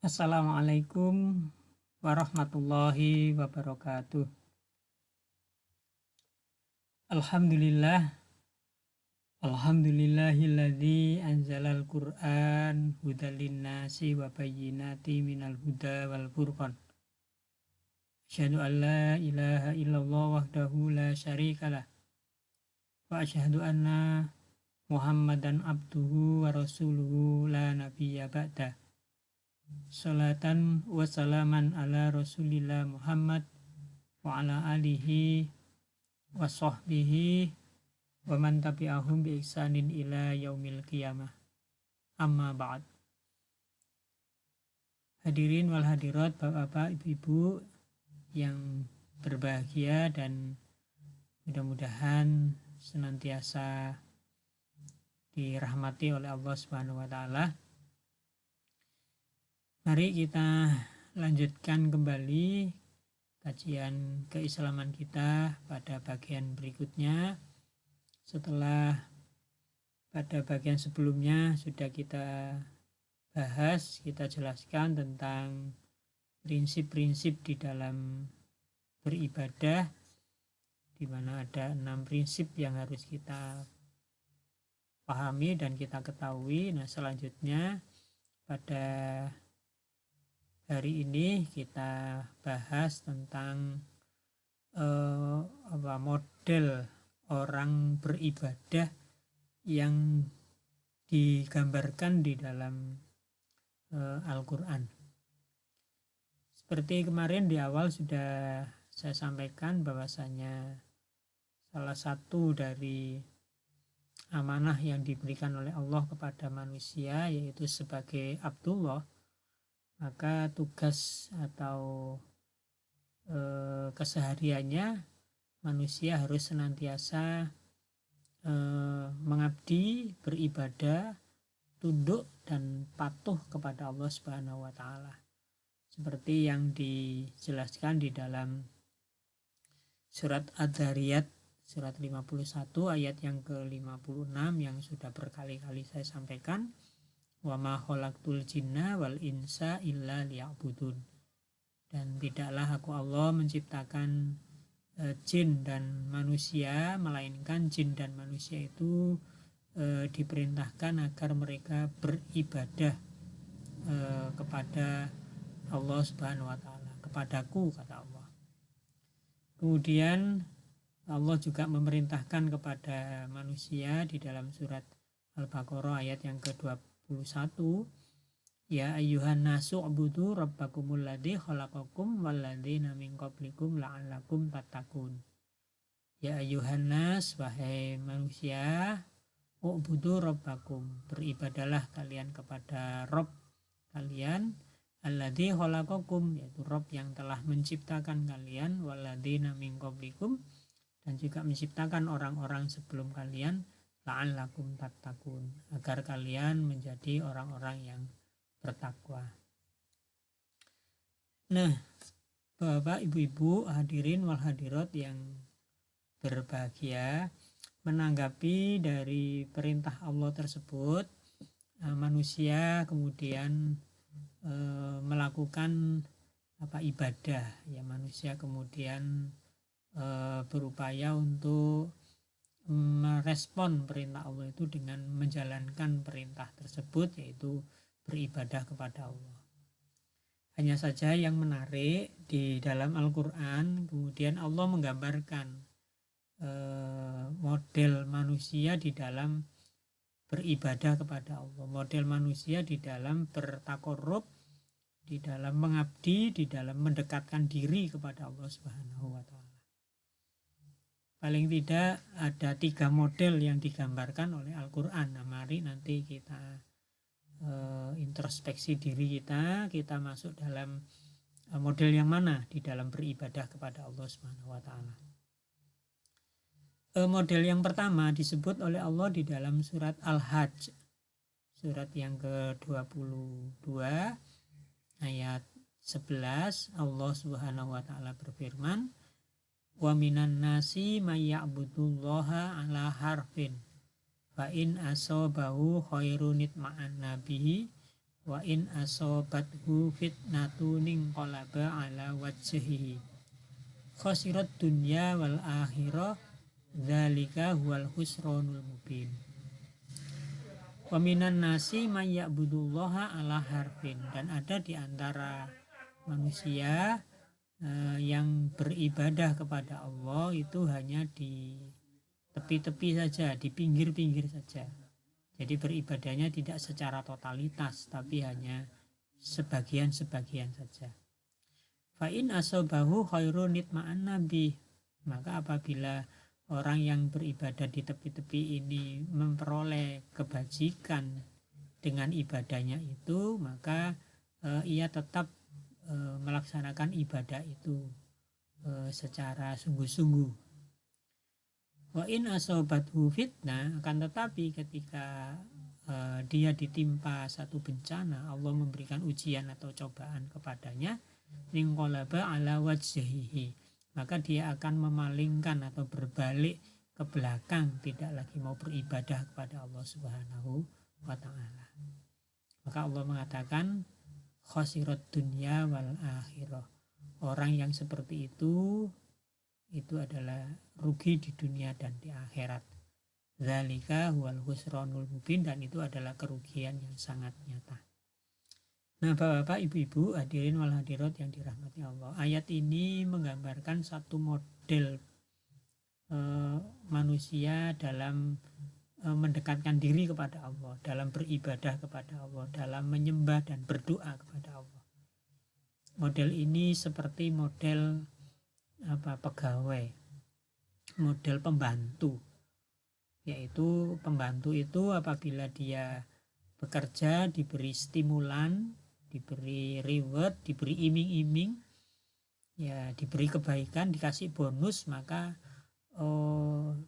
Assalamualaikum warahmatullahi wabarakatuh. Alhamdulillahilladzi anzalal Qur'an hudal linnasi wa bayyinati minal huda wal furqan. Asyhadu an la ilaha illallah wahdahu la syarikalah wa asyhadu anna Muhammadan abduhu wa rasuluhu la nabiyya ba'da. Salatan wa salaman ala rasulillah Muhammad wa ala alihi wa sahbihi wa man tabi'ahum bi ihsanin ila yaumil qiyamah. Amma ba'd. Hadirin wal hadirat, bapak-bapak, ibu-ibu yang berbahagia dan mudah-mudahan senantiasa dirahmati oleh Allah Subhanahu wa taala. Mari kita lanjutkan kembali kajian keislaman kita pada bagian berikutnya. Setelah pada bagian sebelumnya sudah kita bahas, kita jelaskan tentang prinsip-prinsip di dalam beribadah, di mana ada 6 prinsip yang harus kita pahami dan kita ketahui. Nah, selanjutnya pada hari ini kita bahas tentang model orang beribadah yang digambarkan di dalam Al-Quran. Seperti kemarin di awal sudah saya sampaikan bahwasanya salah satu dari amanah yang diberikan oleh Allah kepada manusia yaitu sebagai Abdullah, maka tugas atau kesehariannya manusia harus senantiasa mengabdi, beribadah, tunduk dan patuh kepada Allah Subhanahu wa taala. Seperti yang dijelaskan di dalam surat Ad-Dzariyat surat 51 ayat yang ke-56 yang sudah berkali-kali saya sampaikan. Wa ma khalaqtul jinna wal insa illa liya'budun. Dan tidaklah aku Allah menciptakan jin dan manusia, melainkan jin dan manusia itu diperintahkan agar mereka beribadah kepada Allah Subhanahu wa taala, kepadaku, kata Allah. Kemudian Allah juga memerintahkan kepada manusia di dalam surat Al-Baqarah ayat yang ke-21, ya ayyuhan nasu ubudu rabbakumul ladzi khalaqakum walladzina min qablikum la'allakum tattaqun. Ya ayyuhan nas, wahai manusia, ubudu rabbakum, beribadalah kalian kepada Rabb kalian, alladzi khalaqakum, yaitu Rabb yang telah menciptakan kalian, walladzina min qablikum, dan juga menciptakan orang-orang sebelum kalian, la'allakum tattaqun, agar kalian menjadi orang-orang yang bertakwa. Nah, Bapak, Ibu-ibu, hadirin wal hadirat yang berbahagia, menanggapi dari perintah Allah tersebut, manusia kemudian melakukan ibadah, ya, manusia kemudian berupaya untuk merespon perintah Allah itu dengan menjalankan perintah tersebut, yaitu beribadah kepada Allah. Hanya saja yang menarik di dalam Al-Quran, kemudian Allah menggambarkan model manusia di dalam beribadah kepada Allah, model manusia di dalam bertakorup, di dalam mengabdi, di dalam mendekatkan diri kepada Allah Subhanahu wa taala. Paling tidak ada 3 model yang digambarkan oleh Al-Quran. Nah, mari nanti kita introspeksi diri kita masuk dalam model yang mana di dalam beribadah kepada Allah Subhanahu wa taala. Model yang pertama disebut oleh Allah di dalam surat Al-Hajj, surat yang ke-22 ayat 11. Allah Subhanahu wa taala berfirman, wa minan nasi may ya'budullaha ala harfin Wa in asobahu khairun itma'anna bihi wa in asobathu fitnatun inqalaba ala wajhihi khasirat dunya wal akhirah dzalika huwal khusranul mubin. Wa minan nasi may ya'budullaha ala harfin, dan ada di antara manusia yang beribadah kepada Allah itu hanya di tepi-tepi saja, di pinggir-pinggir saja. Jadi beribadahnya tidak secara totalitas, tapi hanya sebagian-sebagian saja. Fa in asobahu khairun itma'anna bih, maka apabila orang yang beribadah di tepi-tepi ini memperoleh kebajikan dengan ibadahnya itu, maka ia tetap melaksanakan ibadah itu secara sungguh-sungguh. Wa in asobathu fitnah, akan tetapi ketika dia ditimpa satu bencana, Allah memberikan ujian atau cobaan kepadanya, ninqalaba ala wajhihi, maka dia akan memalingkan atau berbalik ke belakang, tidak lagi mau beribadah kepada Allah Subhanahu wa ta'ala. Maka Allah mengatakan khasirat dunya wal akhirah, orang yang seperti itu adalah rugi di dunia dan di akhirat. Dzalika huwal khusranul mubin, dan itu adalah kerugian yang sangat nyata. Nah, Bapak-bapak, Ibu-ibu, hadirin wal hadirat yang dirahmati Allah, ayat ini menggambarkan satu model manusia dalam mendekatkan diri kepada Allah, dalam beribadah kepada Allah, dalam menyembah dan berdoa kepada Allah. Model ini seperti model pegawai, model pembantu, yaitu pembantu itu apabila dia bekerja diberi stimulan, diberi reward, diberi iming-iming, ya diberi kebaikan, dikasih bonus, maka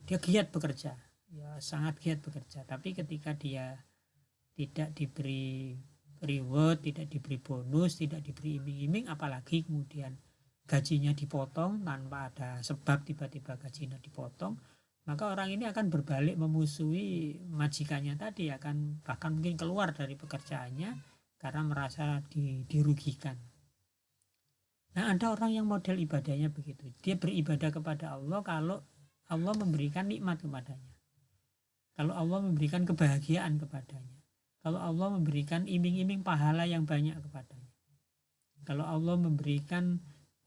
dia giat bekerja, ya sangat giat bekerja. Tapi ketika dia tidak diberi reward, tidak diberi bonus, tidak diberi iming-iming, apalagi kemudian gajinya dipotong tanpa ada sebab, tiba-tiba gajinya dipotong, maka orang ini akan berbalik memusuhi majikannya tadi, akan bahkan mungkin keluar dari pekerjaannya karena merasa dirugikan. Nah, ada orang yang model ibadahnya begitu, dia beribadah kepada Allah kalau Allah memberikan nikmat kepadanya, kalau Allah memberikan kebahagiaan kepadanya, kalau Allah memberikan iming-iming pahala yang banyak kepadanya, kalau Allah memberikan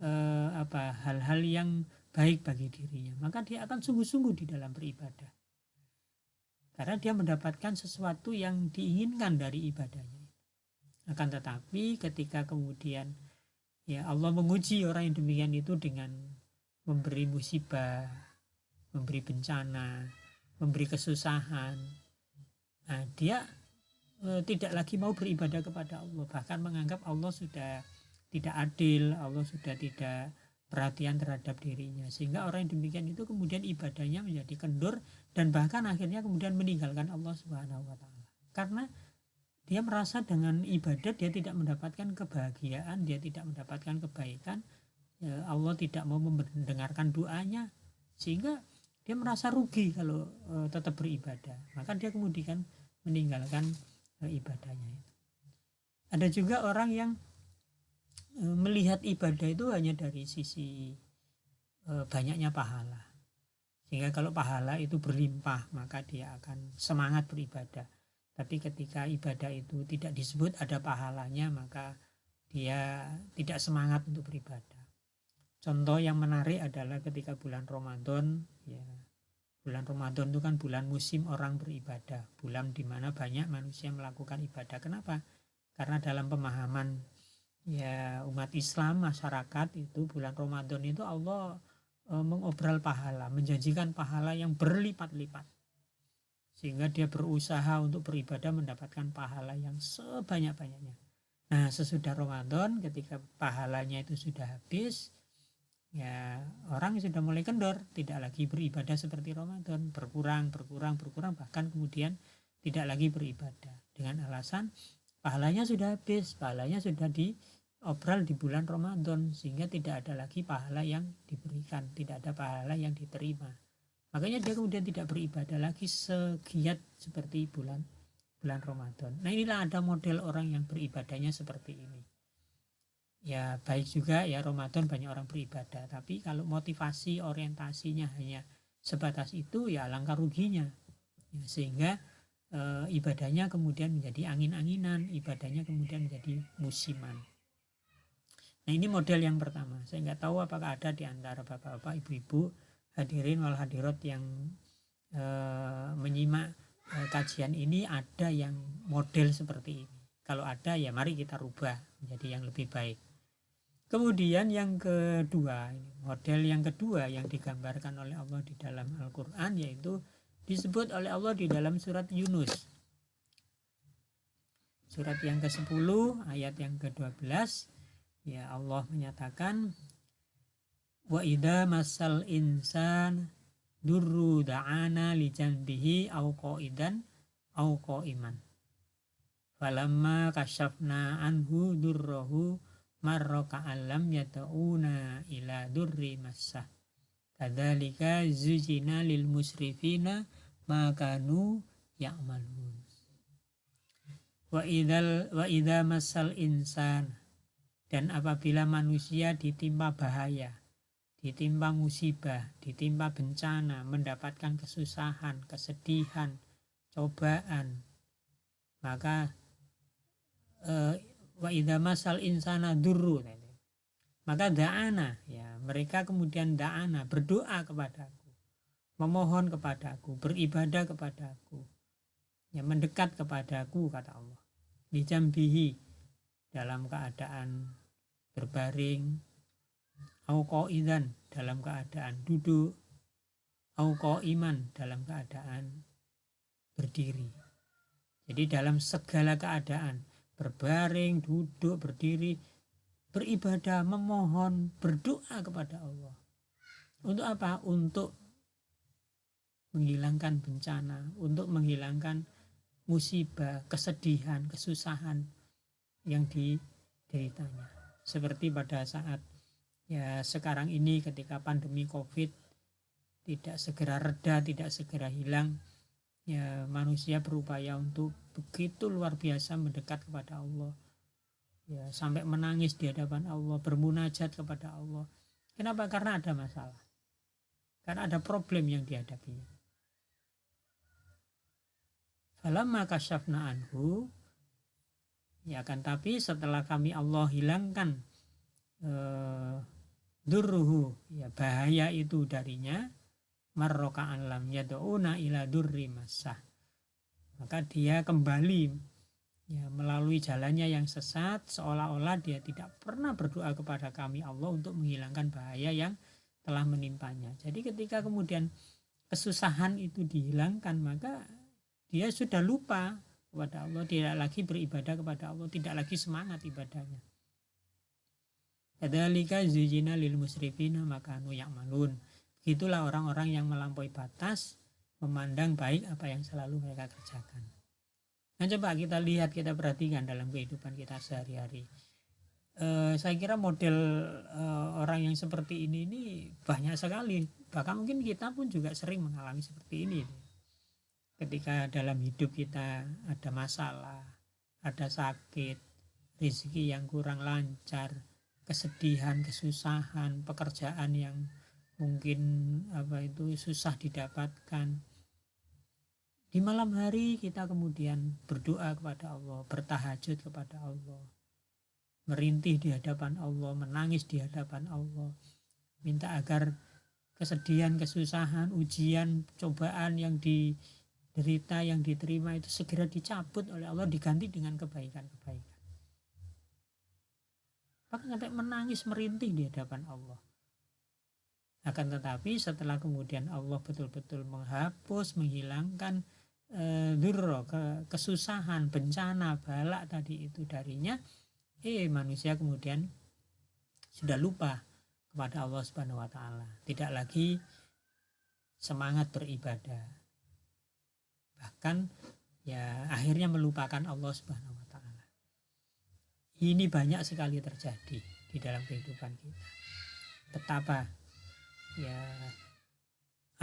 hal-hal yang baik bagi dirinya, maka dia akan sungguh-sungguh di dalam beribadah, karena dia mendapatkan sesuatu yang diinginkan dari ibadahnya. Akan tetapi ketika kemudian ya Allah menguji orang yang demikian itu dengan memberi musibah, memberi bencana, memberi kesusahan, nah, dia tidak lagi mau beribadah kepada Allah, bahkan menganggap Allah sudah tidak adil, Allah sudah tidak perhatian terhadap dirinya, sehingga orang yang demikian itu kemudian ibadahnya menjadi kendur dan bahkan akhirnya kemudian meninggalkan Allah Subhanahu wa ta'ala, karena dia merasa dengan ibadah dia tidak mendapatkan kebahagiaan, dia tidak mendapatkan kebaikan, Allah tidak mau mendengarkan doanya, sehingga dia merasa rugi kalau tetap beribadah, maka dia kemudian meninggalkan ibadahnya. Ada juga orang yang melihat ibadah itu hanya dari sisi banyaknya pahala, sehingga kalau pahala itu berlimpah maka dia akan semangat beribadah. Tapi ketika ibadah itu tidak disebut ada pahalanya, maka dia tidak semangat untuk beribadah. Contoh yang menarik adalah ketika bulan Ramadan, ya, bulan Ramadan itu kan bulan musim orang beribadah, bulan di mana banyak manusia melakukan ibadah. Kenapa? Karena dalam pemahaman ya umat Islam, masyarakat itu, bulan Ramadan itu Allah mengobral pahala, menjanjikan pahala yang berlipat-lipat, sehingga dia berusaha untuk beribadah mendapatkan pahala yang sebanyak-banyaknya. Nah, sesudah Ramadan ketika pahalanya itu sudah habis, ya orang sudah mulai kendor, tidak lagi beribadah seperti Ramadan, berkurang, bahkan kemudian tidak lagi beribadah dengan alasan pahalanya sudah habis, pahalanya sudah diobral di bulan Ramadan, sehingga tidak ada lagi pahala yang diberikan, tidak ada pahala yang diterima. Makanya dia kemudian tidak beribadah lagi segiat seperti bulan Ramadan. Nah, inilah ada model orang yang beribadahnya seperti ini. Ya baik juga ya, Ramadan banyak orang beribadah, tapi kalau motivasi orientasinya hanya sebatas itu, ya alangkah ruginya. Ya, sehingga ibadahnya kemudian menjadi angin-anginan, ibadahnya kemudian menjadi musiman. Nah, ini model yang pertama. Saya nggak tahu apakah ada di antara bapak-bapak, ibu-ibu, hadirin wal hadirat yang menyimak kajian ini ada yang model seperti ini. Kalau ada, ya mari kita rubah menjadi yang lebih baik. Kemudian yang kedua, model yang kedua yang digambarkan oleh Allah di dalam Al-Quran, yaitu disebut oleh Allah di dalam surat Yunus, surat yang ke-10 ayat yang ke-12. Ya, Allah menyatakan, wa idza masal insan durru da'ana li janbihi au qa'idan au qa'iman falamma kasyafna anhu durrahu marra ka'allam yata'una ila durri massah kadzalika zujina lil musrifina ma kanu ya'malun. Wa idza massal insan, dan apabila manusia ditimpa bahaya, ditimpa musibah, ditimpa bencana, mendapatkan kesusahan, kesedihan, cobaan, maka wa idza masal insana durru, maka da'ana, ya mereka kemudian da'ana, berdoa kepadaku, memohon kepadaku, beribadah kepadaku, ya mendekat kepadaku, kata Allah, dijambihi, dalam keadaan berbaring, au qa'idan, dalam keadaan duduk, au qa'iman, dalam keadaan berdiri. Jadi dalam segala keadaan, berbaring, duduk, berdiri, beribadah, memohon, berdoa kepada Allah. Untuk apa? Untuk menghilangkan bencana, untuk menghilangkan musibah, kesedihan, kesusahan yang dideritanya. Seperti pada saat ya sekarang ini, ketika pandemi COVID tidak segera reda, tidak segera hilang, ya manusia berupaya untuk begitu luar biasa mendekat kepada Allah, ya sampai menangis di hadapan Allah, bermunajat kepada Allah. Kenapa? Karena ada masalah, karena ada problem yang dihadapinya. Falamma kasyafna anhu, ya kan, tapi setelah kami Allah hilangkan durruhu, ya bahaya itu darinya, marroka alam yad'una ila durri massah, maka dia kembali ya melalui jalannya yang sesat, seolah-olah dia tidak pernah berdoa kepada kami Allah untuk menghilangkan bahaya yang telah menimpanya. Jadi ketika kemudian kesusahan itu dihilangkan, maka dia sudah lupa kepada Allah, tidak lagi beribadah kepada Allah, tidak lagi semangat ibadahnya. Kadzalika zujina lil musrifina ma kanu ya'malun. Itulah orang-orang yang melampaui batas, memandang baik apa yang selalu mereka kerjakan. Nah, coba kita lihat, kita perhatikan dalam kehidupan kita sehari-hari. Saya kira model orang yang seperti ini banyak sekali. Bahkan mungkin kita pun juga sering mengalami seperti ini. Ketika dalam hidup kita ada masalah, ada sakit, rezeki yang kurang lancar, kesedihan, kesusahan, pekerjaan yang mungkin susah didapatkan. Di malam hari kita kemudian berdoa kepada Allah, bertahajud kepada Allah, merintih di hadapan Allah, menangis di hadapan Allah, minta agar kesedihan, kesusahan, ujian, cobaan yang diderita, yang diterima itu segera dicabut oleh Allah, diganti dengan kebaikan-kebaikan. Bahkan sampai menangis, merintih di hadapan Allah. Akan tetapi setelah kemudian Allah betul-betul menghapus, menghilangkan kesusahan, bencana, balak tadi itu darinya, manusia kemudian sudah lupa kepada Allah Subhanahu wa taala, tidak lagi semangat beribadah, bahkan ya akhirnya melupakan Allah Subhanahu wa taala. Ini banyak sekali terjadi di dalam kehidupan kita. Betapa ya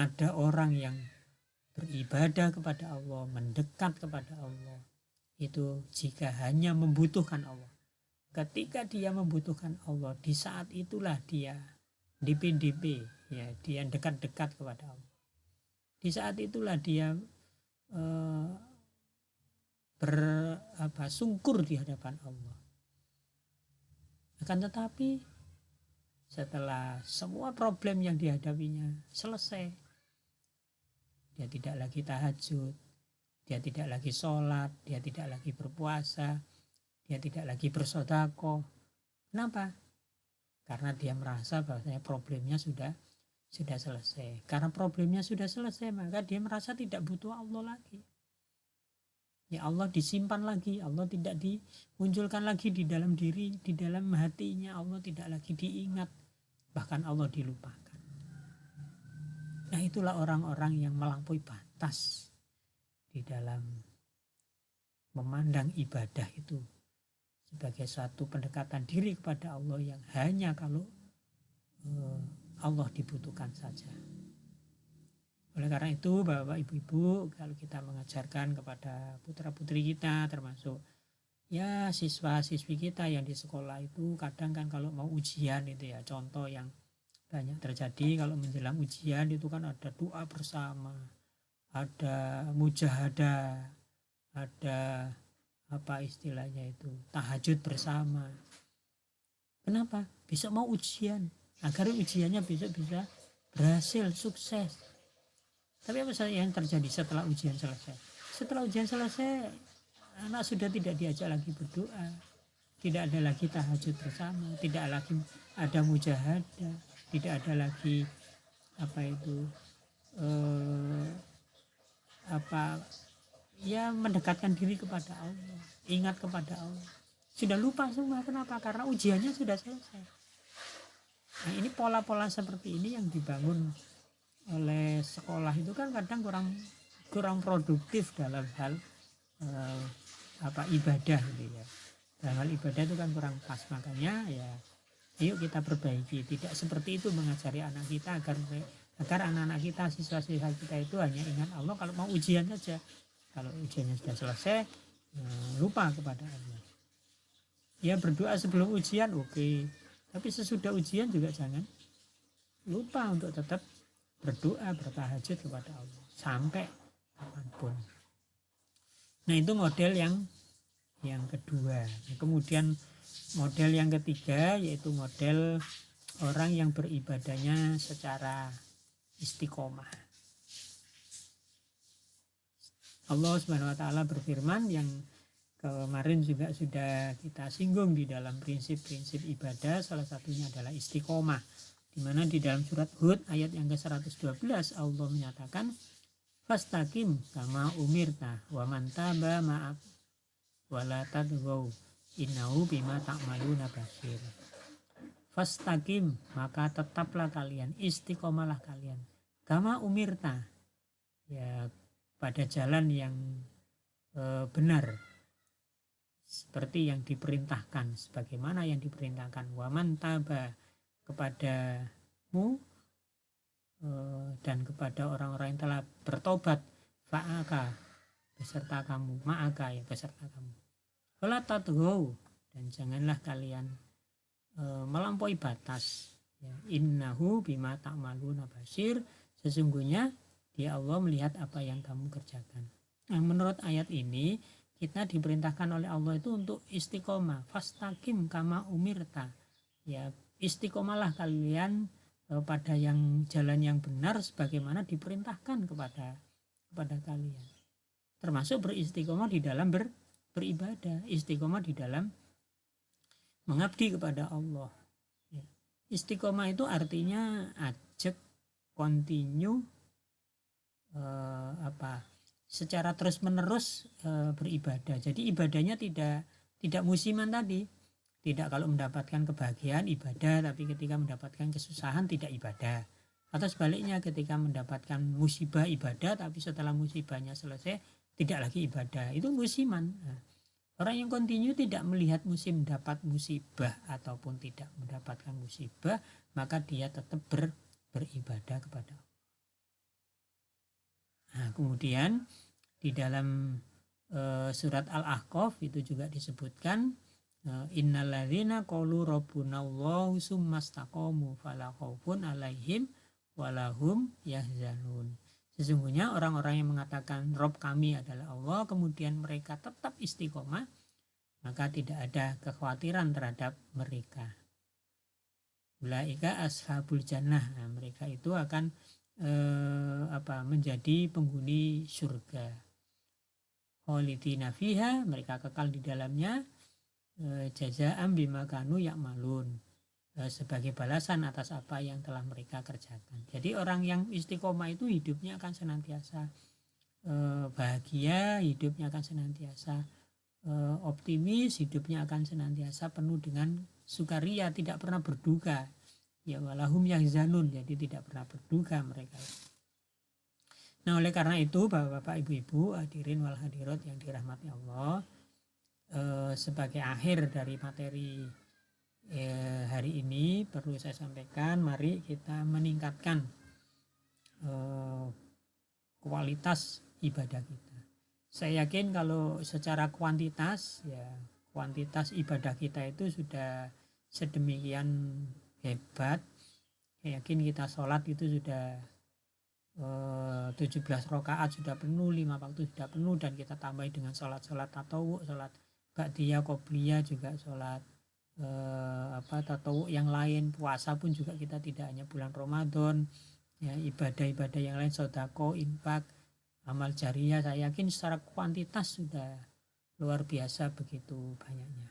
ada orang yang beribadah kepada Allah, mendekat kepada Allah, itu jika hanya membutuhkan Allah. Ketika dia membutuhkan Allah, di saat itulah dia DP, ya, dia dekat-dekat kepada Allah. Di saat itulah dia sungkur di hadapan Allah. Akan tetapi setelah semua problem yang dihadapinya selesai, dia tidak lagi tahajud, dia tidak lagi sholat, dia tidak lagi berpuasa, dia tidak lagi bersedekah. Kenapa? Karena dia merasa bahwasanya problemnya sudah selesai. Karena problemnya sudah selesai, maka dia merasa tidak butuh Allah lagi. Ya, Allah disimpan lagi, Allah tidak dimunculkan lagi di dalam diri, di dalam hatinya, Allah tidak lagi diingat, bahkan Allah dilupakan. Nah, itulah orang-orang yang melampaui batas di dalam memandang ibadah itu sebagai suatu pendekatan diri kepada Allah yang hanya kalau Allah dibutuhkan saja. Oleh karena itu, Bapak Ibu, kalau kita mengajarkan kepada putra-putri kita, termasuk ya siswa-siswi kita yang di sekolah itu, kadang kan kalau mau ujian itu ya, contoh yang banyak terjadi kalau menjelang ujian itu kan ada doa bersama, ada mujahadah, ada apa istilahnya itu, tahajud bersama. Kenapa? Besok mau ujian, agar ujiannya besok bisa berhasil, sukses. Tapi apa yang terjadi setelah ujian selesai? Setelah ujian selesai, anak sudah tidak diajak lagi berdoa, tidak ada lagi tahajud bersama, tidak lagi ada mujahadah, tidak ada lagi mendekatkan diri kepada Allah, ingat kepada Allah. Sudah lupa semua. Kenapa? Karena ujiannya sudah selesai. Nah, ini pola-pola seperti ini yang dibangun oleh sekolah itu kan kadang kurang produktif dalam hal ibadah gitu ya. Dalam hal ibadah itu kan kurang pas, makanya ya ayo kita perbaiki, tidak seperti itu mengajari anak kita agar anak-anak kita, siswa-siswa kita itu hanya ingat Allah kalau mau ujian saja. Kalau ujiannya sudah selesai, lupa kepada Allah. Ya, berdoa sebelum ujian oke, tapi sesudah ujian juga jangan lupa untuk tetap berdoa, bertahajud kepada Allah sampai kapanpun. Nah, itu model yang kedua. Kemudian model yang ketiga yaitu model orang yang beribadahnya secara istiqomah. Allah Subhanahu wa taala berfirman yang kemarin juga sudah kita singgung di dalam prinsip-prinsip ibadah, salah satunya adalah istiqomah. Di mana di dalam surat Hud ayat yang ke-112 Allah menyatakan fastaqim kama umirta wa man taba ma'ak wala tadghaw innahu bima ta'maluna basir. Fastaqim, maka tetaplah kalian, istiqomahlah kalian, kama umirta, ya pada jalan yang benar seperti yang diperintahkan, sebagaimana yang diperintahkan. Wa man taba, kepadamu dan kepada orang-orang yang telah bertobat, fa'aka, beserta kamu, ma'aka, ya beserta kamu. Wala tadghaw, dan janganlah kalian melampaui batas, ya. Innahu bima ta'maluna basir, sesungguhnya dia Allah melihat apa yang kamu kerjakan. Nah, menurut ayat ini kita diperintahkan oleh Allah itu untuk istiqomah, fastaqim kama umirta, ya istiqomahlah kalian pada yang jalan yang benar sebagaimana diperintahkan kepada kalian, termasuk beristiqomah di dalam beribadah, istiqomah di dalam mengabdi kepada Allah. Ya. Istiqomah itu artinya ajak, continue, secara terus menerus beribadah. Jadi ibadahnya tidak musiman tadi, tidak kalau mendapatkan kebahagiaan ibadah, tapi ketika mendapatkan kesusahan tidak ibadah, atau sebaliknya ketika mendapatkan musibah ibadah, tapi setelah musibahnya selesai tidak lagi ibadah. Itu musiman. Nah, orang yang continue tidak melihat musim dapat musibah ataupun tidak mendapatkan musibah, maka dia tetap beribadah kepada Allah. Nah, kemudian di dalam surat Al-Ahqaf itu juga disebutkan innalladzina qalu rabbunallahu tsumastaqamu fala khaufun 'alaihim walahum yahzanun. Sesungguhnya orang-orang yang mengatakan Rob kami adalah Allah, kemudian mereka tetap istiqomah, maka tidak ada kekhawatiran terhadap mereka. Ulaika ashabul jannah. Nah, mereka itu akan menjadi penghuni surga. Khalidina fiha, mereka kekal di dalamnya, jazaa'an bima kanu ya'malun, sebagai balasan atas apa yang telah mereka kerjakan. Jadi orang yang istiqomah itu hidupnya akan senantiasa bahagia, hidupnya akan senantiasa optimis, hidupnya akan senantiasa penuh dengan sukaria, tidak pernah berduka. Ya walahum yahzanun, jadi tidak pernah berduka mereka. Nah, oleh karena itu Bapak-bapak, Ibu-ibu, hadirin wal hadirat yang dirahmati Allah, sebagai akhir dari materi hari ini perlu saya sampaikan, mari kita meningkatkan kualitas ibadah kita. Saya yakin kalau secara kuantitas, ya kuantitas ibadah kita itu sudah sedemikian hebat. Saya yakin kita sholat itu sudah 17 rakaat sudah penuh, 5 waktu sudah penuh, dan kita tambah dengan sholat-sholat tatawuk, sholat ba'diyah, qobliyah, juga sholat tatawuk yang lain, puasa pun juga kita tidak hanya bulan Ramadan, ya ibadah-ibadah yang lain, sedekah, infak, amal jariah, saya yakin secara kuantitas sudah luar biasa begitu banyaknya.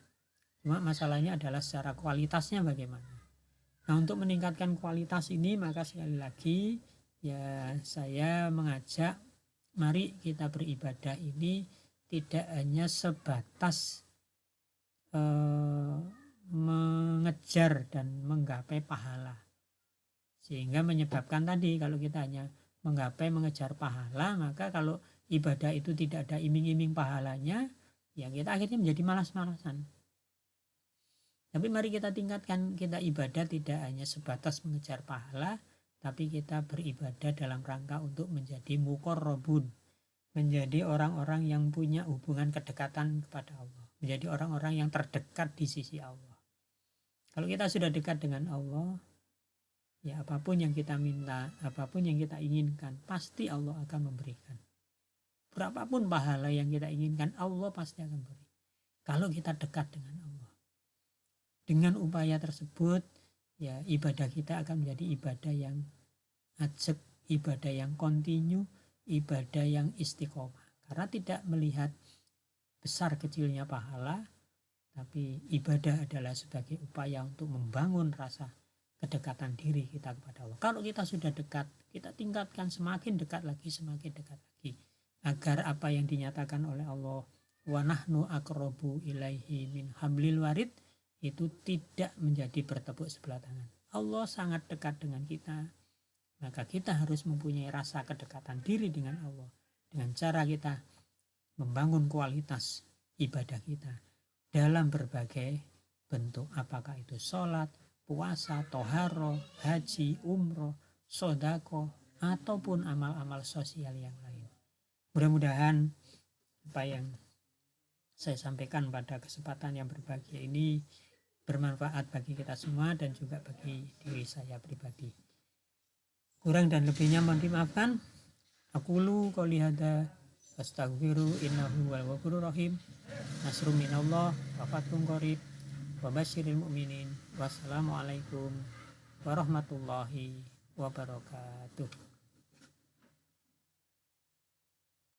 Cuma masalahnya adalah secara kualitasnya bagaimana. Nah, untuk meningkatkan kualitas ini, maka sekali lagi ya saya mengajak, mari kita beribadah ini tidak hanya sebatas mengejar dan menggapai pahala, sehingga menyebabkan tadi kalau kita hanya menggapai mengejar pahala, maka kalau ibadah itu tidak ada iming-iming pahalanya, ya kita akhirnya menjadi malas-malasan. Tapi mari kita tingkatkan, kita ibadah tidak hanya sebatas mengejar pahala, tapi kita beribadah dalam rangka untuk menjadi muqarrabun, menjadi orang-orang yang punya hubungan kedekatan kepada Allah, menjadi orang-orang yang terdekat di sisi Allah. Kalau kita sudah dekat dengan Allah, ya apapun yang kita minta, apapun yang kita inginkan, pasti Allah akan memberikan. Berapapun pahala yang kita inginkan, Allah pasti akan beri. Kalau kita dekat dengan Allah. Dengan upaya tersebut, ya ibadah kita akan menjadi ibadah yang ajak, ibadah yang kontinu, ibadah yang istiqomah. Karena tidak melihat besar kecilnya pahala, tapi ibadah adalah sebagai upaya untuk membangun rasa kedekatan diri kita kepada Allah. Kalau kita sudah dekat, kita tingkatkan semakin dekat lagi, semakin dekat lagi, agar apa yang dinyatakan oleh Allah, wa nahnu aqrabu ilaihi min hablil warid, itu tidak menjadi bertepuk sebelah tangan. Allah sangat dekat dengan kita, maka kita harus mempunyai rasa kedekatan diri dengan Allah dengan cara kita membangun kualitas ibadah kita dalam berbagai bentuk, apakah itu sholat, puasa, toharo, haji, umroh, sodako, ataupun amal-amal sosial yang lain. Mudah-mudahan apa yang saya sampaikan pada kesempatan yang berbahagia ini bermanfaat bagi kita semua dan juga bagi diri saya pribadi. Kurang dan lebihnya mohon dimaafkan. Aqulu qouli hadza astaghfiru innahu wal ghafurur rahim. Nasrun minallah wa fathun qarib wa basyiril mu'minin. Wassalamualaikum warahmatullahi wabarakatuh.